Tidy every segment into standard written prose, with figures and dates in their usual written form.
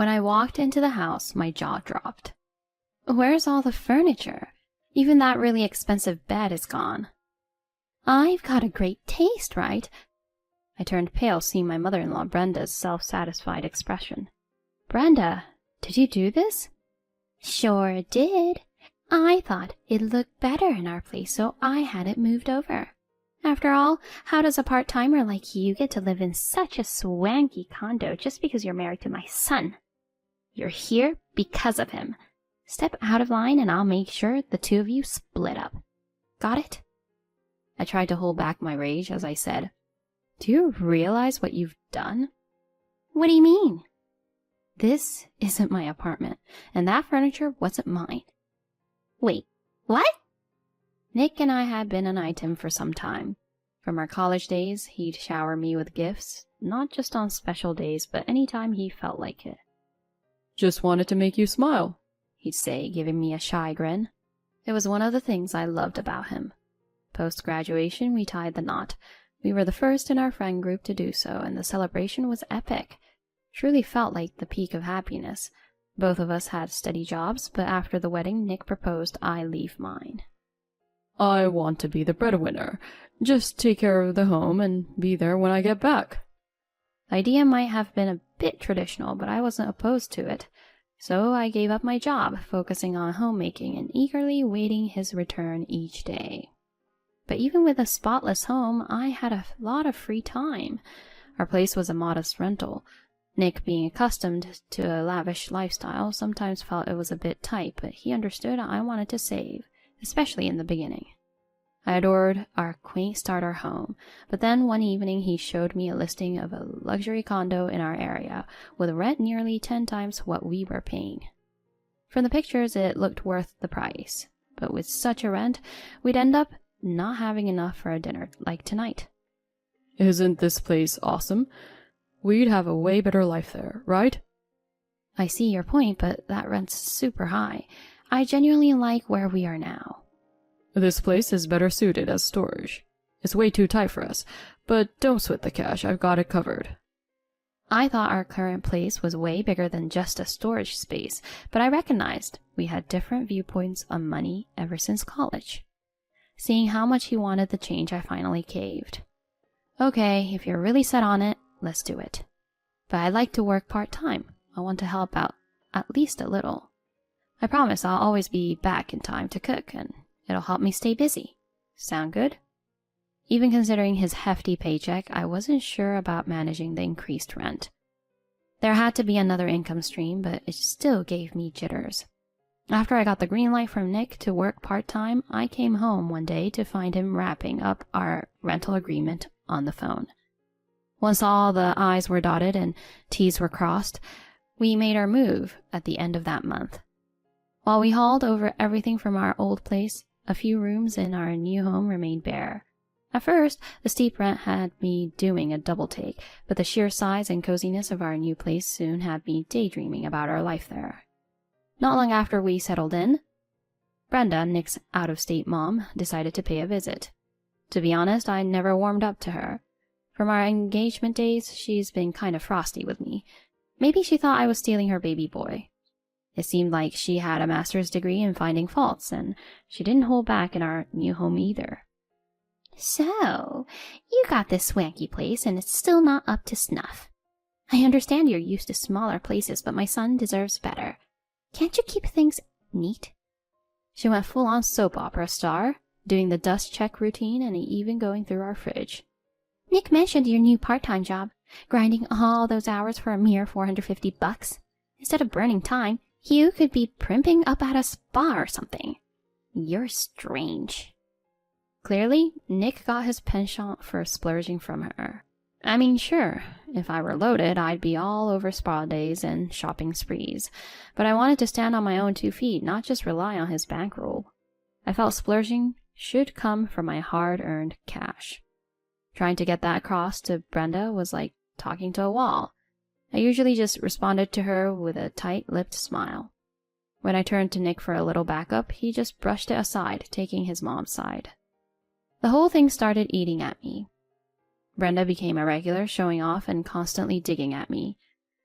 When I walked into the house, my jaw dropped. Where's all the furniture? Even that really expensive bed is gone. I've got a great taste, right? I turned pale seeing my mother-in-law Brenda's self-satisfied expression. Brenda, did you do this? Sure did. I thought it'd look better in our place, so I had it moved over. After all, how does a part-timer like you get to live in such a swanky condo just because you're married to my son? You're here because of him. Step out of line and I'll make sure the two of you split up. Got it? I tried to hold back my rage as I said, Do you realize what you've done? What do you mean? This isn't my apartment, and that furniture wasn't mine. Wait, what? Nick and I had been an item for some time. From our college days, he'd shower me with gifts, not just on special days, but any time he felt like it. Just wanted to make you smile, he'd say, giving me a shy grin. It was one of the things I loved about him. Post-graduation, we tied the knot. We were the first in our friend group to do so, and the celebration was epic. Truly felt like the peak of happiness. Both of us had steady jobs, but after the wedding, Nick proposed I leave mine. I want to be the breadwinner. Just take care of the home and be there when I get back. The idea might have been a bit traditional, but I wasn't opposed to it. So I gave up my job, focusing on homemaking and eagerly waiting his return each day. But even with a spotless home, I had a lot of free time. Our place was a modest rental. Nick, being accustomed to a lavish lifestyle, sometimes felt it was a bit tight, but he understood I wanted to save, especially in the beginning. I adored our quaint starter home, but then one evening he showed me a listing of a luxury condo in our area, with rent nearly 10 times what we were paying. From the pictures, it looked worth the price, but with such a rent, we'd end up not having enough for a dinner like tonight. Isn't this place awesome? We'd have a way better life there, right? I see your point, but that rent's super high. I genuinely like where we are now. This place is better suited as storage. It's way too tight for us, but don't sweat the cash, I've got it covered. I thought our current place was way bigger than just a storage space, but I recognized we had different viewpoints on money ever since college. Seeing how much he wanted the change, I finally caved. Okay, if you're really set on it, let's do it. But I'd like to work part-time. I want to help out at least a little. I promise I'll always be back in time to cook, and it'll help me stay busy. Sound good? Even considering his hefty paycheck, I wasn't sure about managing the increased rent. There had to be another income stream, but it still gave me jitters. After I got the green light from Nick to work part-time, I came home one day to find him wrapping up our rental agreement on the phone. Once all the I's were dotted and T's were crossed, we made our move at the end of that month. While we hauled over everything from our old place, a few rooms in our new home remained bare. At first, the steep rent had me doing a double take, but the sheer size and coziness of our new place soon had me daydreaming about our life there. Not long after we settled in, Brenda, Nick's out-of-state mom, decided to pay a visit. To be honest, I never warmed up to her. From our engagement days, she's been kind of frosty with me. Maybe she thought I was stealing her baby boy. It seemed like she had a master's degree in finding faults, and she didn't hold back in our new home either. So, you got this swanky place and it's still not up to snuff. I understand you're used to smaller places, but my son deserves better. Can't you keep things neat? She went full-on soap opera star, doing the dust check routine and even going through our fridge. Nick mentioned your new part-time job, grinding all those hours for a mere $450. Instead of burning time, you could be primping up at a spa or something. You're strange. Clearly, Nick got his penchant for splurging from her. I mean, sure, if I were loaded, I'd be all over spa days and shopping sprees, but I wanted to stand on my own 2 feet, not just rely on his bankroll. I felt splurging should come from my hard-earned cash. Trying to get that across to Brenda was like talking to a wall. I usually just responded to her with a tight-lipped smile. When I turned to Nick for a little backup, he just brushed it aside, taking his mom's side. The whole thing started eating at me. Brenda became a regular, showing off and constantly digging at me.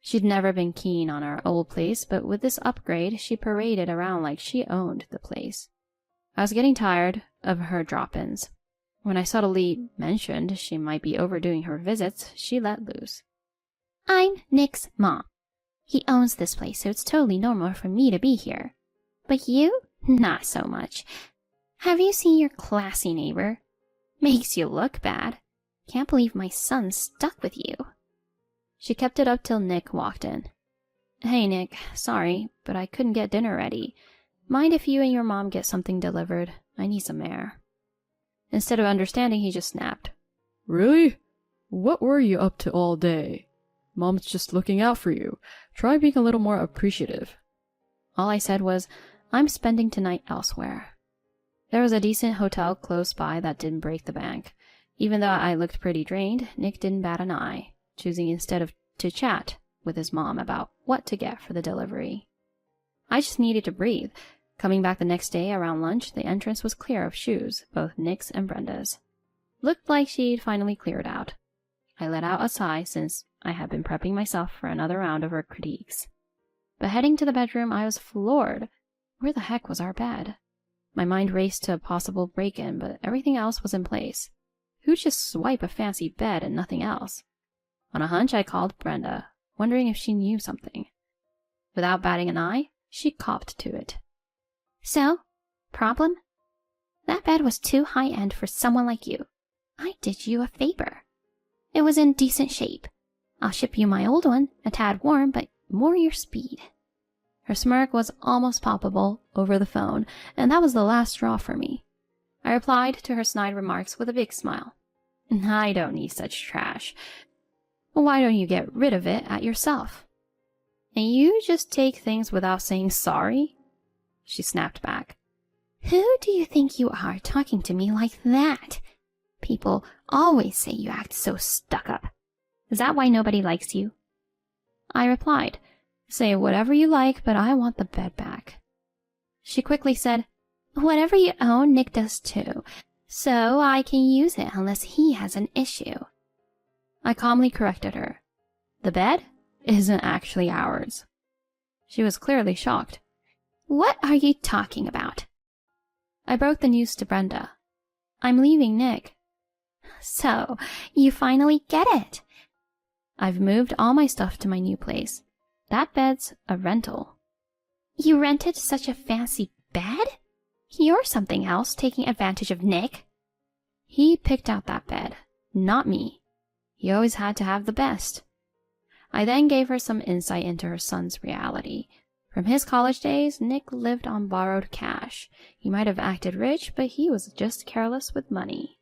She'd never been keen on our old place, but with this upgrade, she paraded around like she owned the place. I was getting tired of her drop-ins. When I subtly mentioned she might be overdoing her visits, she let loose. I'm Nick's mom. He owns this place, so it's totally normal for me to be here. But you? Not so much. Have you seen your classy neighbor? Makes you look bad. Can't believe my son's stuck with you. She kept it up till Nick walked in. Hey, Nick, sorry, but I couldn't get dinner ready. Mind if you and your mom get something delivered? I need some air. Instead of understanding, he just snapped. Really? What were you up to all day? Mom's just looking out for you. Try being a little more appreciative. All I said was, I'm spending tonight elsewhere. There was a decent hotel close by that didn't break the bank. Even though I looked pretty drained, Nick didn't bat an eye, choosing instead to chat with his mom about what to get for the delivery. I just needed to breathe. Coming back the next day around lunch, the entrance was clear of shoes, both Nick's and Brenda's. Looked like she'd finally cleared out. I let out a sigh since I had been prepping myself for another round of her critiques. But heading to the bedroom, I was floored. Where the heck was our bed? My mind raced to a possible break-in, but everything else was in place. Who'd just swipe a fancy bed and nothing else? On a hunch, I called Brenda, wondering if she knew something. Without batting an eye, she copped to it. So, problem? That bed was too high-end for someone like you. I did you a favor. It was in decent shape. I'll ship you my old one, a tad worn, but more your speed. Her smirk was almost palpable over the phone, and that was the last straw for me. I replied to her snide remarks with a big smile. I don't need such trash. Why don't you get rid of it at yourself? And you just take things without saying sorry? She snapped back. Who do you think you are talking to me like that? People always say you act so stuck up. Is that why nobody likes you? I replied, say whatever you like, but I want the bed back. She quickly said, whatever you own, Nick does too, so I can use it unless he has an issue. I calmly corrected her. The bed isn't actually ours. She was clearly shocked. What are you talking about? I broke the news to Brenda. I'm leaving Nick. So, you finally get it. I've moved all my stuff to my new place. That bed's a rental. You rented such a fancy bed? You're something else, taking advantage of Nick. He picked out that bed, not me. He always had to have the best. I then gave her some insight into her son's reality. From his college days, Nick lived on borrowed cash. He might have acted rich, but he was just careless with money.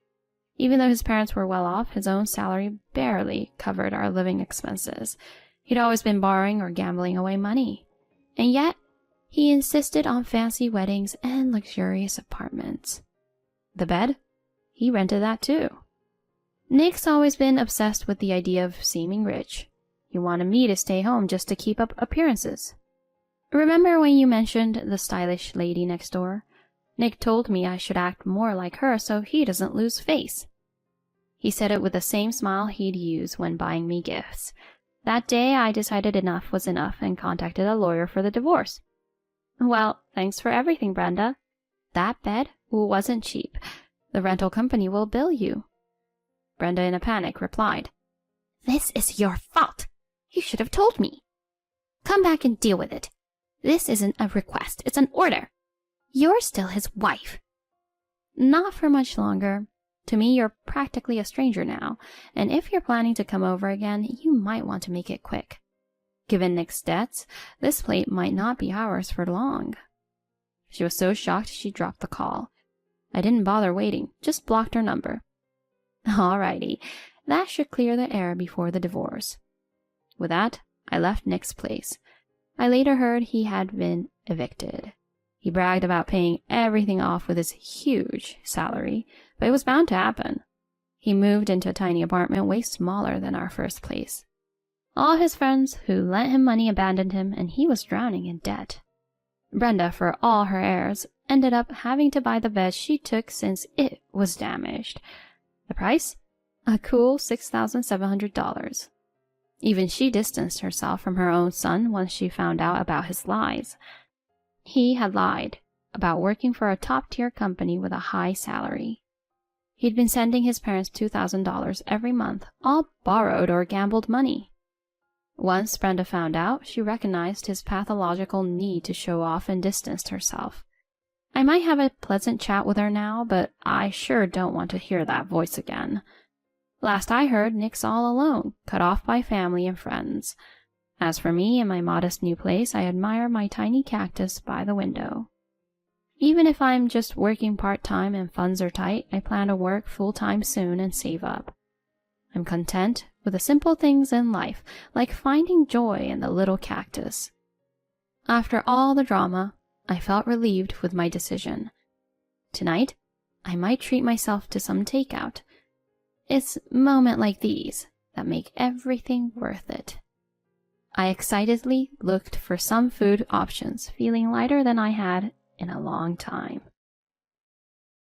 Even though his parents were well off, his own salary barely covered our living expenses. He'd always been borrowing or gambling away money. And yet, he insisted on fancy weddings and luxurious apartments. The bed? He rented that too. Nick's always been obsessed with the idea of seeming rich. He wanted me to stay home just to keep up appearances. Remember when you mentioned the stylish lady next door? Nick told me I should act more like her so he doesn't lose face. He said it with the same smile he'd use when buying me gifts. That day I decided enough was enough and contacted a lawyer for the divorce. Well, thanks for everything, Brenda. That bed wasn't cheap. The rental company will bill you. Brenda, in a panic, replied, This is your fault. You should have told me. Come back and deal with it. This isn't a request, it's an order. You're still his wife. Not for much longer. To me, you're practically a stranger now, and if you're planning to come over again, you might want to make it quick. Given Nick's debts, this plate might not be ours for long. She was so shocked she dropped the call. I didn't bother waiting, just blocked her number. Alrighty, that should clear the air before the divorce. With that, I left Nick's place. I later heard he had been evicted. He bragged about paying everything off with his huge salary, but it was bound to happen. He moved into a tiny apartment way smaller than our first place. All his friends who lent him money abandoned him, and he was drowning in debt. Brenda, for all her airs, ended up having to buy the bed she took since it was damaged. The price? A cool $6,700. Even she distanced herself from her own son once she found out about his lies. He had lied about working for a top-tier company with a high salary. He'd been sending his parents $2,000 every month, all borrowed or gambled money. Once Brenda found out, she recognized his pathological need to show off and distanced herself. I might have a pleasant chat with her now, but I sure don't want to hear that voice again. Last I heard, Nick's all alone, cut off by family and friends. As for me and my modest new place, I admire my tiny cactus by the window. Even if I'm just working part-time and funds are tight, I plan to work full-time soon and save up. I'm content with the simple things in life, like finding joy in the little cactus. After all the drama, I felt relieved with my decision. Tonight, I might treat myself to some takeout. It's moments like these that make everything worth it. I excitedly looked for some food options, feeling lighter than I had in a long time.